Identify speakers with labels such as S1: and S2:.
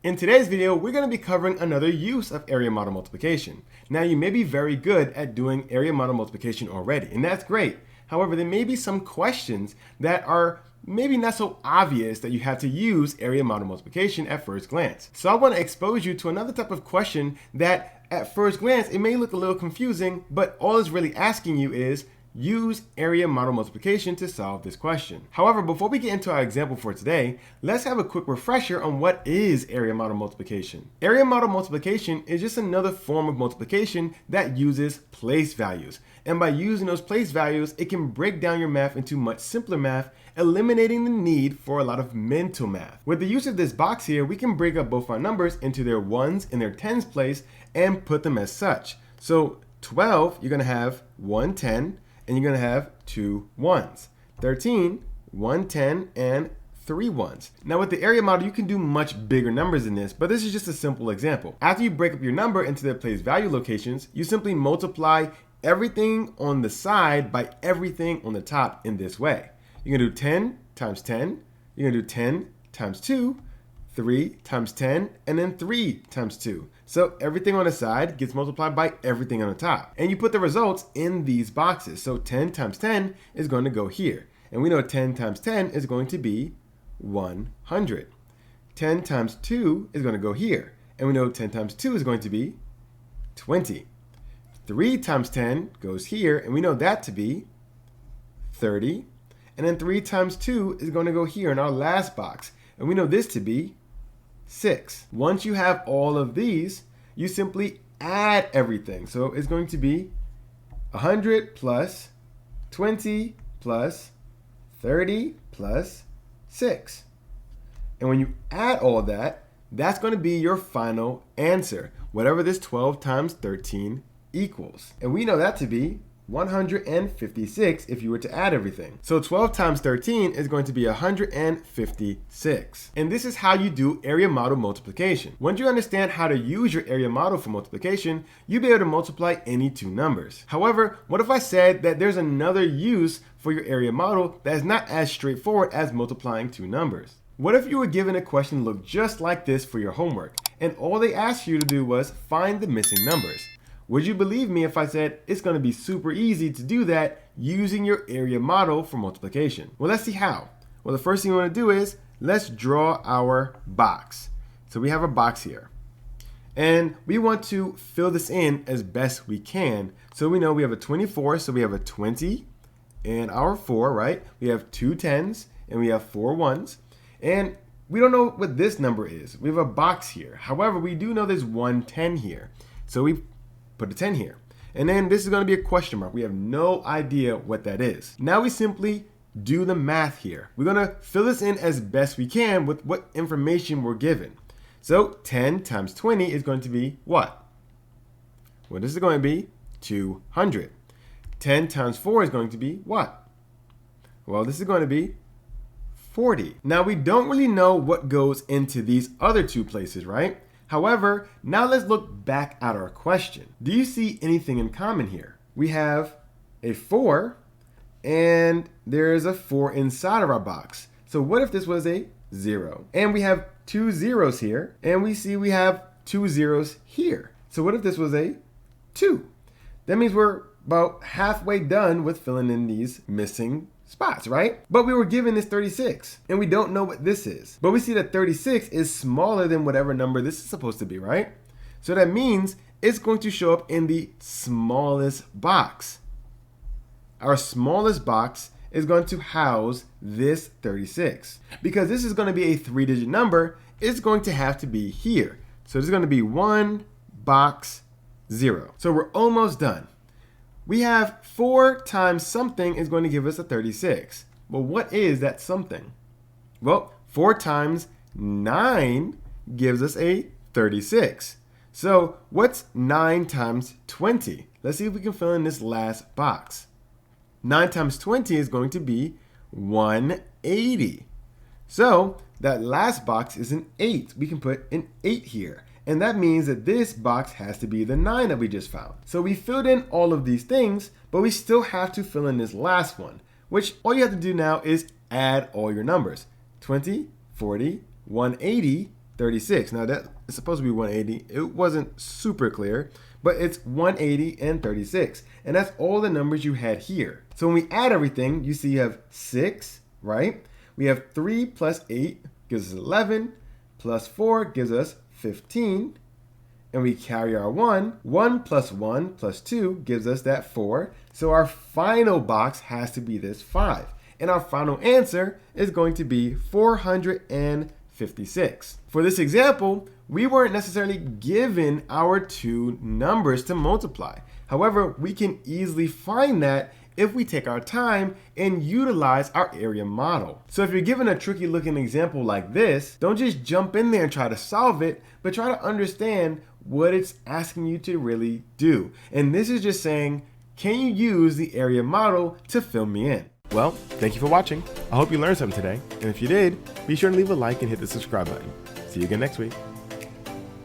S1: In today's video, we're going to be covering another use of area model multiplication. Now, you may be very good at doing area model multiplication already, and that's great. However, there may be some questions that are maybe not so obvious that you have to use area model multiplication at first glance. So I want to expose you to another type of question that at first glance, it may look a little confusing, but all it's really asking you is, use area model multiplication to solve this question. However, before we get into our example for today, let's have a quick refresher on what is area model multiplication. Area model multiplication is just another form of multiplication that uses place values. And by using those place values, it can break down your math into much simpler math, eliminating the need for a lot of mental math. With the use of this box here, we can break up both our numbers into their ones and their tens place and put them as such. So 12, you're going to have 1 10, and you're going to have 2 ones. 13, 1 10, and 3 ones. Now with the area model, you can do much bigger numbers than this, but this is just a simple example. After you break up your number into their place value locations, you simply multiply everything on the side by everything on the top in this way. You're going to do 10 times 10, you're going to do 10 times 2, 3 times 10, and then 3 times 2. So everything on the side gets multiplied by everything on the top. And you put the results in these boxes. So 10 times 10 is going to go here. And we know 10 times 10 is going to be 100. 10 times 2 is going to go here. And we know 10 times 2 is going to be 20. 3 times 10 goes here. And we know that to be 30. And then 3 times 2 is going to go here in our last box. And we know this to be 6. Once you have all of these, you simply add everything. So it's going to be 100 plus 20 plus 30 plus 6. And when you add all that, that's going to be your final answer, whatever this 12 times 13 equals. And we know that to be 156 if you were to add everything. So 12 times 13 is going to be 156. And this is how you do area model multiplication. Once you understand how to use your area model for multiplication, you'll be able to multiply any two numbers. However, what if I said that there's another use for your area model that is not as straightforward as multiplying two numbers? What if you were given a question that looked just like this for your homework, and all they asked you to do was find the missing numbers? Would you believe me if I said it's going to be super easy to do that using your area model for multiplication? Well, let's see how. Well, the first thing we want to do is let's draw our box. So we have a box here. And we want to fill this in as best we can. So we know we have a 24, so we have a 20 and our 4, right? We have 2 10s and we have 4 1s. And we don't know what this number is. We have a box here. However, we do know there's 1 10 here. So we put a 10 here. And then this is going to be a question mark. We have no idea what that is. Now we simply do the math here. We're going to fill this in as best we can with what information we're given. So 10 times 20 is going to be what? Well, this is going to be 200. 10 times 4 is going to be what? Well, this is going to be 40. Now we don't really know what goes into these other two places, right? However, now let's look back at our question. Do you see anything in common here? We have a 4 and there is a 4 inside of our box. So what if this was a 0? And we have 2 zeros here and we see we have 2 zeros here. So what if this was a 2? That means we're about halfway done with filling in these missing spots, right? But we were given this 36 and we don't know what this is. But we see that 36 is smaller than whatever number this is supposed to be, right? So that means it's going to show up in the smallest box. Our smallest box is going to house this 36. Because this is going to be a 3-digit number, it's going to have to be here. So this is going to be 1 box 0. So we're almost done. We have 4 times something is going to give us a 36. Well, what is that something? Well, 4 times 9 gives us a 36. So what's 9 times 20? Let's see if we can fill in this last box. 9 times 20 is going to be 180. So that last box is an 8. We can put an 8 here. And that means that this box has to be the 9 that we just found. So we filled in all of these things, but we still have to fill in this last one, which all you have to do now is add all your numbers. 20, 40, 180, 36. Now that is supposed to be 180. It wasn't super clear, but it's 180 and 36. And that's all the numbers you had here. So when we add everything, you see you have 6, right? We have 3 plus 8 gives us 11, plus 4 gives us 15. And we carry our 1. 1 plus 1 plus 2 gives us that 4. So our final box has to be this 5. And our final answer is going to be 456. For this example, we weren't necessarily given our two numbers to multiply. However, we can easily find that if we take our time and utilize our area model. So if you're given a tricky looking example like this, don't just jump in there and try to solve it, but try to understand what it's asking you to really do. And this is just saying, can you use the area model to fill me in? Well, thank you for watching. I hope you learned something today. And if you did, be sure to leave a like and hit the subscribe button. See you again next week.